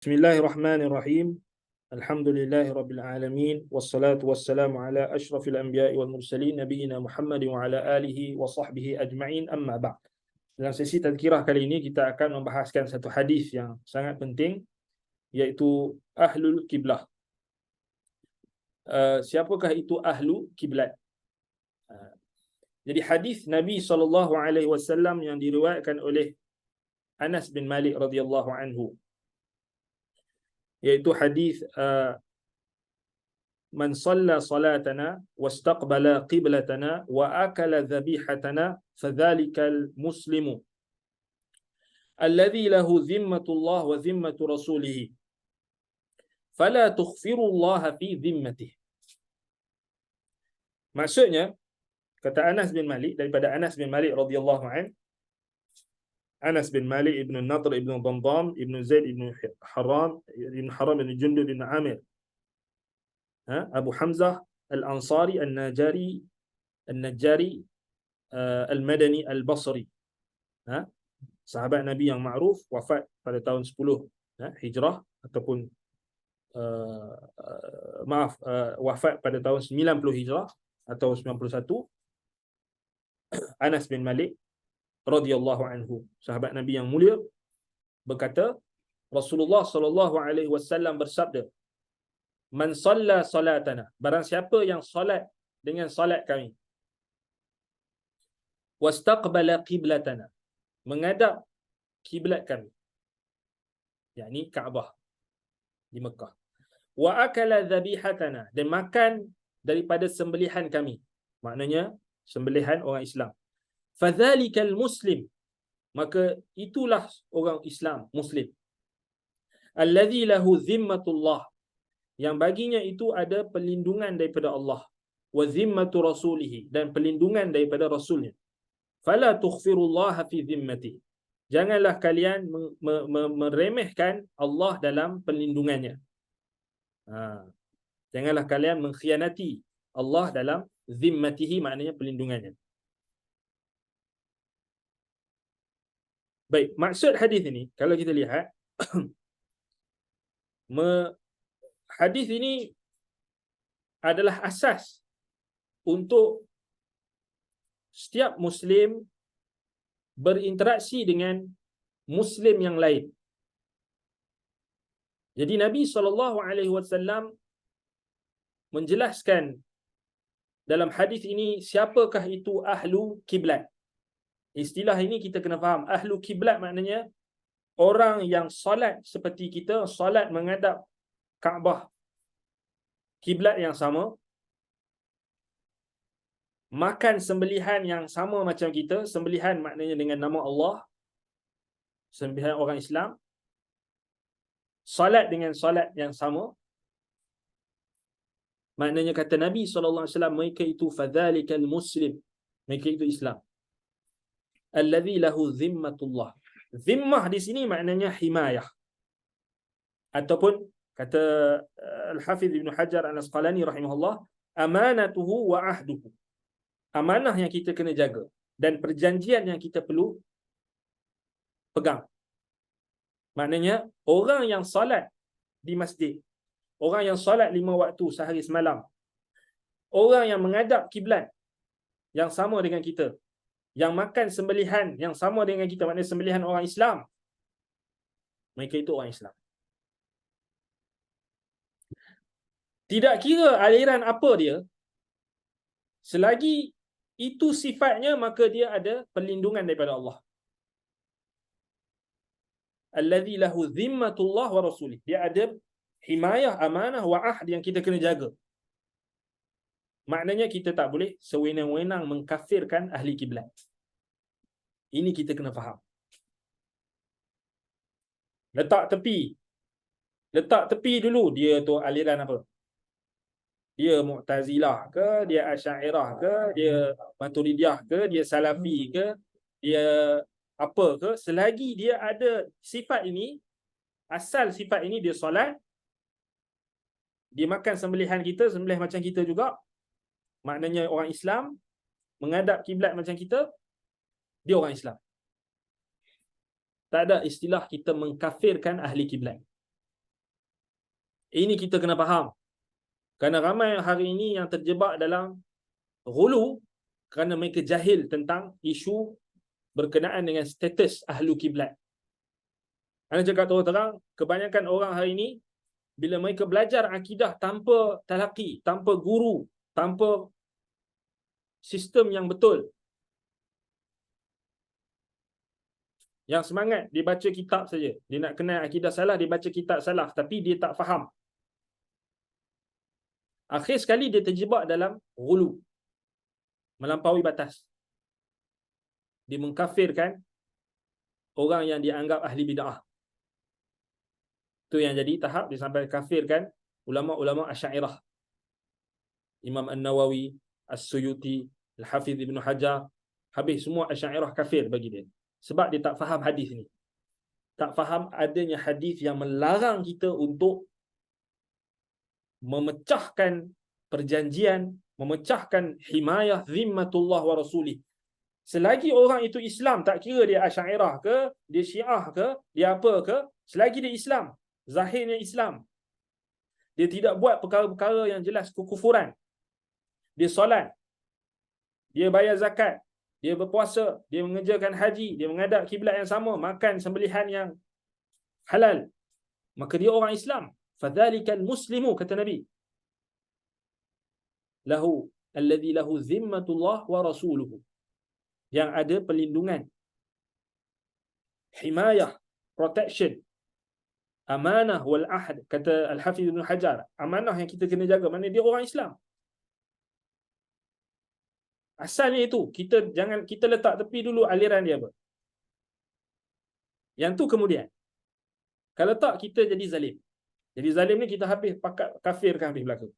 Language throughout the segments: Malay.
Bismillahirrahmanirrahim. Alhamdulillahirabbil alamin wassalatu wassalamu ala asyrafil anbiya'i wal mursalin nabiyina Muhammad wa ala alihi wa sahbihi ajma'in, amma ba'd. Dalam sesi tazkirah kali ini kita akan membahaskan satu hadis yang sangat penting, iaitu ahlul kiblah. Siapakah itu ahlu kiblat? Jadi hadis Nabi SAW yang diriwayatkan oleh Anas bin Malik radhiyallahu anhu, yaitu hadis man shalla salatana wastaqbala qiblatana wa akala dhabihatana fadhalikal muslimu alladhi lahu dhimmatullah wa dhimmatu rasulih fala tukhfirullaha fi dhimmatihi. Maksudnya, kata Anas bin Malik, daripada Anas bin Malik radhiyallahu anhu, Anas bin Malik ibn Nadr ibn Damdam ibn Zaid ibn Haram ibn Jundub ibn Amir, Abu Hamzah al-Ansari al-Najari al-Najjari al-Madani al-Basri, sahabat Nabi yang ma'ruf, wafat pada tahun 10 Hijrah, ataupun wafat pada tahun 90 Hijrah atau 91. Anas bin Malik radhiyallahu anhu, sahabat Nabi yang mulia, berkata, Rasulullah sallallahu alaihi wasallam bersabda, man shalla salatana, barang siapa yang solat dengan solat kami, wastaqbala qiblatana, menghadap kiblat kami, yakni Kaabah di Mekah, wa akala dhabihatana, dan makan daripada sembelihan kami, maknanya sembelihan orang Islam, fadhalikal muslim, maka itulah orang Islam muslim, alladhi lahu dhimmatullah, yang baginya itu ada perlindungan daripada Allah, wa dhimmatu rasulihi, dan perlindungan daripada Rasulnya, fala tukhfirullaha fi dhimmatihi, janganlah kalian meremehkan Allah dalam perlindungannya. Janganlah kalian mengkhianati Allah dalam dhimmatihi, maknanya perlindungannya. Baik, maksud hadis ini, kalau kita lihat, hadis ini adalah asas untuk setiap Muslim berinteraksi dengan Muslim yang lain. Jadi Nabi SAW menjelaskan dalam hadis ini siapakah itu ahlu kiblat. Istilah ini kita kena faham. Ahlu kiblat maknanya orang yang solat seperti kita, solat menghadap Kaabah, kiblat yang sama, makan sembelihan yang sama macam kita. Sembelihan maknanya dengan nama Allah, sembelihan orang Islam, solat dengan solat yang sama, maknanya kata Nabi SAW, mereka itu fadhalikal muslim, mereka itu Islam, alladhi lahu dhimmatullah. Zimmah di sini maknanya himayah, ataupun kata Al-Hafidh Ibn Hajar Al-Asqalani rahimahullah, amanatuhu wa ahduhu, amanah yang kita kena jaga dan perjanjian yang kita perlu pegang. Maknanya orang yang salat di masjid, orang yang salat 5 waktu sehari semalam, orang yang menghadap kiblat yang sama dengan kita, yang makan sembelihan yang sama dengan kita, maknanya sembelihan orang Islam, mereka itu orang Islam. Tidak kira aliran apa dia, selagi itu sifatnya, maka dia ada perlindungan daripada Allah. Alladhi lahu dhimmatullah wa rasulih, dia ada himayah, amanah, wa ahd yang kita kena jaga. Maknanya kita tak boleh sewenang-wenang mengkafirkan ahli kiblat. Ini kita kena faham. Letak tepi dulu, dia tu aliran apa? Dia Mu'tazilah ke, dia Asy'ariyah ke, dia Maturidiyah ke, dia Salafi ke, dia apa ke, selagi dia ada sifat ini, asal sifat ini, dia solat, dia makan sembelihan kita, sembelih macam kita juga, maknanya orang Islam, menghadap kiblat macam kita, dia orang Islam. Tak ada istilah kita mengkafirkan ahli kiblat. Ini kita kena faham. Kerana ramai hari ini yang terjebak dalam ghulu kerana mereka jahil tentang isu berkenaan dengan status ahlu kiblat. Ana cakap terang-terang, kebanyakan orang hari ini bila mereka belajar akidah tanpa talaqi, tanpa guru, tanpa sistem yang betul, yang semangat dia baca kitab saja, dia nak kenal akidah salah, dia baca kitab salah, tapi dia tak faham. Akhir sekali dia terjebak dalam ghulu, melampaui batas. Dia mengkafirkan orang yang dianggap ahli bid'ah. Itu yang jadi tahap dia sampai kafirkan ulama-ulama Asy'ariyah. Imam An-Nawawi, As-Suyuti, Al-Hafiz Ibn Hajar, habis semua Asy'ariyah kafir bagi dia. Sebab dia tak faham hadis ni. Tak faham adanya hadis yang melarang kita untuk memecahkan perjanjian, memecahkan himayah zimmatullah wa rasulih. Selagi orang itu Islam, tak kira dia Asy'ariyah ke, dia Syiah ke, dia apa ke, selagi dia Islam, zahirnya Islam, dia tidak buat perkara-perkara yang jelas kekufuran, dia solat, dia bayar zakat, dia berpuasa, dia mengerjakan haji, dia menghadap kiblat yang sama, makan sembelihan yang halal, maka dia orang Islam. Fadzalikal muslimu, kata Nabi, lahu alladhi lahu zimmatullah wa rasuluhu, yang ada perlindungan, himayah, protection, amanah wal ahd, kata Al-Hafiz Ibn Hajar, amanah yang kita kena jaga, mana dia orang Islam. Asalnya itu, kita letak tepi dulu aliran dia apa. Yang tu kemudian, kalau tak kita jadi zalim. Jadi zalim ni kita habis pakat kafirkan habis belaka.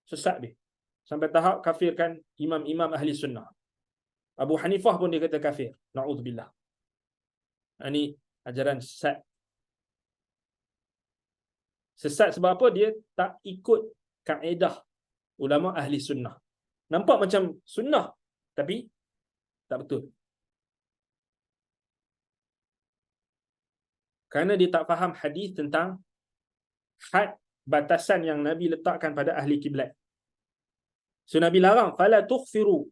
Sesat dia. Sampai tahap kafirkan imam-imam ahli sunnah. Abu Hanifah pun dia kata kafir. Na'udzubillah. Ini ajaran sesat. Sesat sebab apa? Dia tak ikut kaedah ulama ahli sunnah. Nampak macam sunnah, tapi tak betul. Kerana dia tak faham hadis tentang had, batasan yang Nabi letakkan pada ahli kiblat. So Nabi larang, fala tughfiru.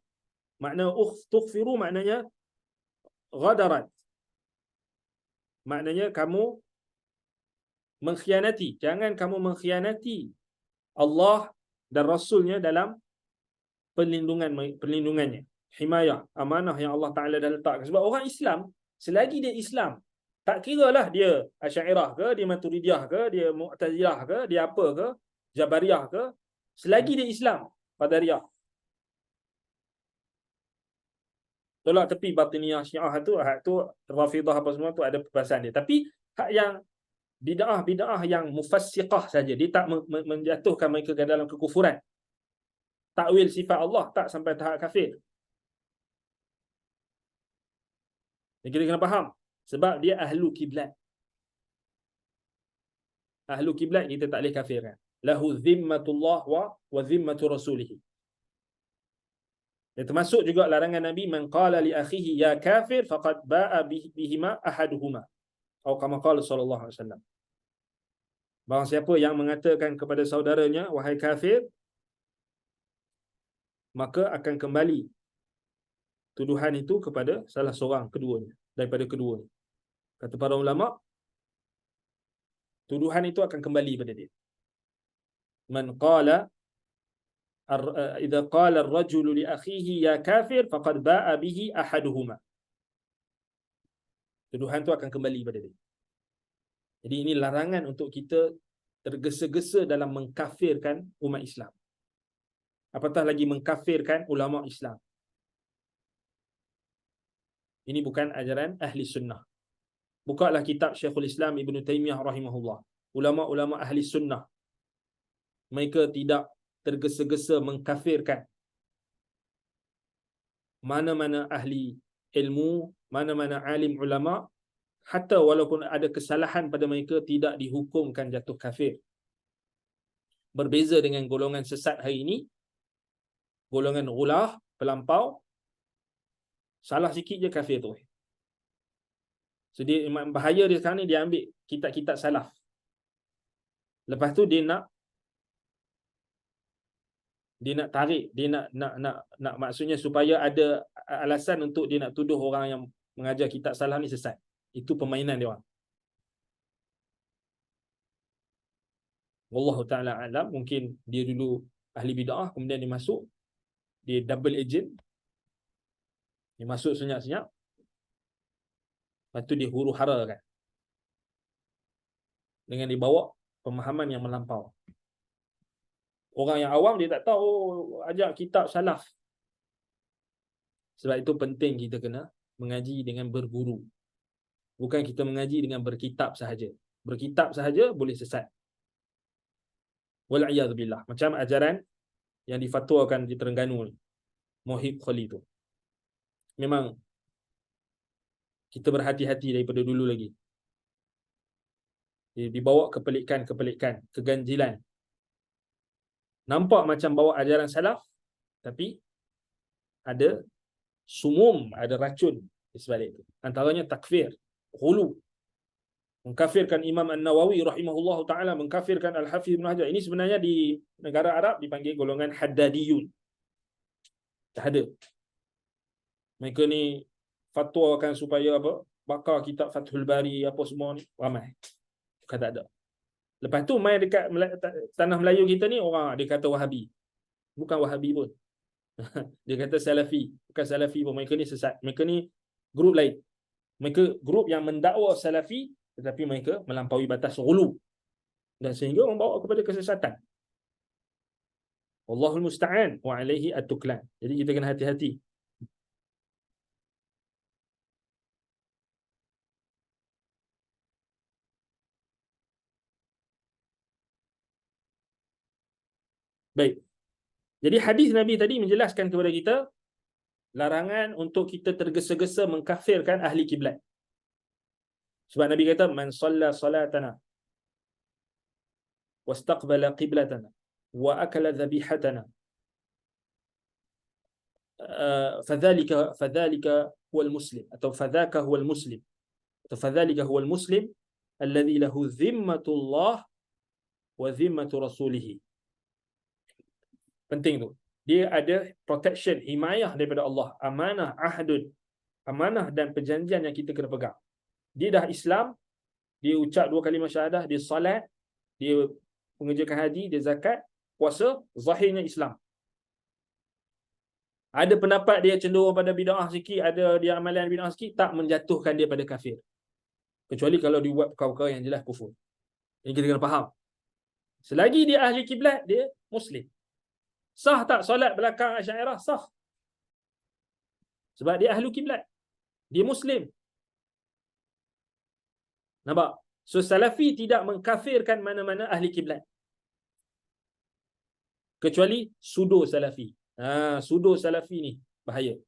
Makna tughfiru maknanya ghadarat. Maknanya kamu mengkhianati. Jangan kamu mengkhianati Allah dan Rasulnya dalam perlindungannya. Himayah, amanah yang Allah Ta'ala dah letakkan. Sebab orang Islam, selagi dia Islam, tak kiralah dia Asy'ariyah ke, dia Maturidiyah ke, dia Mu'tazilah ke, dia apa ke, Jabariyah ke, selagi dia Islam, Qadariyah. Tolak tepi Batiniyah, Syiah tu Rafidah apa semua tu ada perbahasan dia. Tapi hak yang bid'ah yang mufassiqah saja, dia tak menjatuhkan mereka ke dalam kekufuran. Takwil sifat Allah tak sampai tahap kafir. Jadi kita kena faham. Sebab dia ahlu kiblat. Ahlu kiblat kita tak boleh kafirkan. Lahu zimmatullah wa zimmatu rasulih. Dan termasuk juga larangan Nabi, man qala li akhihi ya kafir faqad ba'a bihima ahaduhuma. Atau kama qala sallallahu alaihi wasallam. Barang siapa yang mengatakan kepada saudaranya wahai kafir, maka akan kembali tuduhan itu kepada salah seorang keduanya, daripada keduanya. Kata para ulama, tuduhan itu akan kembali pada dia. Man qala idza qala ar-rajulu li akhihi ya kafir faqad ba'a bihi ahaduhuma. Tuduhan itu akan kembali pada dia. Jadi ini larangan untuk kita tergesa-gesa dalam mengkafirkan umat Islam. Apatah lagi mengkafirkan ulama Islam. Ini bukan ajaran ahli sunnah. Bukalah kitab Syekhul Islam Ibn Taymiyah rahimahullah. Ulama-ulama ahli sunnah, mereka tidak tergesa-gesa mengkafirkan mana-mana ahli ilmu, mana-mana alim ulama, hatta walaupun ada kesalahan pada mereka tidak dihukumkan jatuh kafir. Berbeza dengan golongan sesat hari ini, golongan ghulah, pelampau, salah sikit je kafir tu. So dia bahaya dia sekarang ni, dia ambil kitab-kitab salaf. Lepas tu dia nak Dia nak tarik, dia nak maksudnya supaya ada alasan untuk dia nak tuduh orang yang mengajar kitab salah ni sesat. Itu permainan dia orang. Wallahu ta'ala alam, mungkin dia dulu ahli bid'ah, kemudian dia masuk, dia double agent, dia masuk senyap-senyap, lepas tu dia huru-hara kan, dengan dibawa pemahaman yang melampau. Orang yang awam dia tak tahu, ajak kitab salaf. Sebab itu penting kita kena mengaji dengan berguru. Bukan kita mengaji dengan berkitab sahaja. Berkitab sahaja boleh sesat. Wal'iyadzubillah. Macam ajaran yang difatwakan di Terengganu ni, Mohib Khali tu. Memang kita berhati-hati daripada dulu lagi. Dia dibawa kepelikan, keganjilan. Nampak macam bawa ajaran salaf, tapi ada sumum, ada racun di sebalik itu. Antaranya takfir, ghulu. Mengkafirkan Imam An-Nawawi rahimahullahu ta'ala, mengkafirkan Al-Hafiz Ibn Hajar. Ini sebenarnya di negara Arab dipanggil golongan Haddadiyun. Tak ada. Mereka ni fatwakan supaya apa? Bakar kitab Fathul Bari, apa semua ni. Ramai. Bukan tak ada. Lepas tu main dekat tanah Melayu kita ni, orang dia kata Wahabi. Bukan Wahabi pun. Dia kata Salafi. Bukan Salafi pun. Mereka ni sesat. Mereka ni grup lain. Mereka grup yang mendakwa Salafi, tetapi mereka melampaui batas ghulu. Dan sehingga membawa kepada kesesatan. Wallahul musta'an wa alaihi at-tuklan. Jadi kita kena hati-hati. Baik. Jadi hadis Nabi tadi menjelaskan kepada kita larangan untuk kita tergesa-gesa mengkafirkan ahli kiblat. Sebab Nabi kata man shalla salatana wastaqbala qiblatana wa akala dhabihatana fadhalika huwal muslim, atau fadhaka huwal muslim, atau fadhalika huwal muslim alladhi lahu dhimmatullah wa dhimmatu rasulih. Penting tu. Dia ada protection, himayah daripada Allah, amanah, ahdud, amanah dan perjanjian yang kita kena pegang. Dia dah Islam, dia ucap 2 kalimah syahadah, dia salat, dia mengerjakan haji, dia zakat, puasa, zahirnya Islam. Ada pendapat dia cenderung pada bid'ah sikit, ada dia amalan bid'ah sikit, tak menjatuhkan dia pada kafir. Kecuali kalau dia buat perkara-perkara yang jelas kufur. Ini kita kena faham. Selagi dia ahli kiblat, dia Muslim. Sah tak solat belakang Asy'ariyah? Sah. Sebab dia ahli kiblat. Dia Muslim. Nampak? So Salafi tidak mengkafirkan mana-mana ahli kiblat. Kecuali sudo Salafi. Sudo Salafi ni bahaya.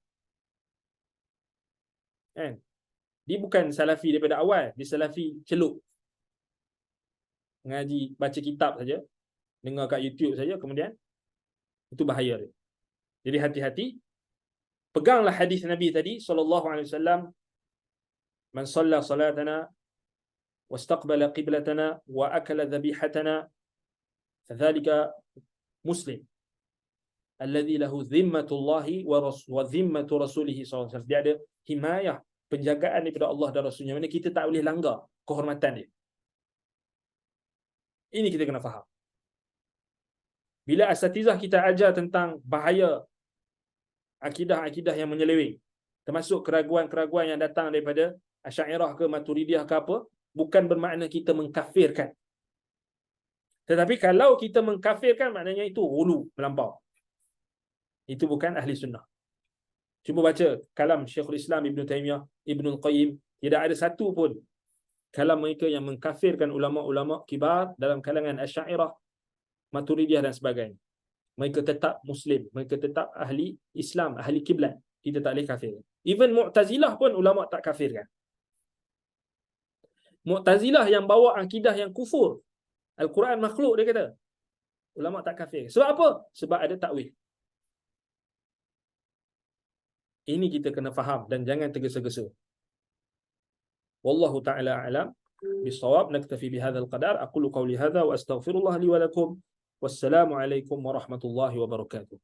Kan? Dia bukan Salafi daripada awal. Dia Salafi celup. Ngaji, baca kitab saja. Dengar kat YouTube saja. Kemudian, itu bahaya dia. Jadi hati-hati. Peganglah hadis Nabi tadi SAW. Man shalla salatana wastaqbala qiblatana wa akala dhabihatana fadhalika muslim alladhi lahu dhimmatullahi wa dhimmatu rasulih SAW. Dia ada himayah, penjagaan daripada Allah dan Rasulnya. Mana kita tak boleh langgar kehormatan dia. Ini kita kena faham. Bila asatizah kita ajar tentang bahaya akidah-akidah yang menyeleweng, termasuk keraguan-keraguan yang datang daripada Asy'ariyah ke Maturidiyah ke apa, bukan bermakna kita mengkafirkan. Tetapi kalau kita mengkafirkan, maknanya itu ghulu, melampau. Itu bukan ahli sunnah. Cuba baca kalam Syekhul Islam Ibn Taymiyah, Ibn Qayyim. Tidak ada satu pun kalam mereka yang mengkafirkan ulama-ulama kibar dalam kalangan Asy'ariyah, Maturidiyah dan sebagainya. Mereka tetap Muslim, mereka tetap ahli Islam, ahli kiblat. Kita tak boleh kafir. Even Mu'tazilah pun ulama tak kafirkan. Mu'tazilah yang bawa akidah yang kufur, Al-Quran makhluk, dia kata, ulama tak kafir. Sebab apa? Sebab ada takwil. Ini kita kena faham dan jangan tergesa-gesa. Wallahu ta'ala a'lam bisawab. Naktafi bihadzal qadar. Aqulu qawli hadza wa astaghfirullah li wa lakum. Wassalamualaikum warahmatullahi wabarakatuh.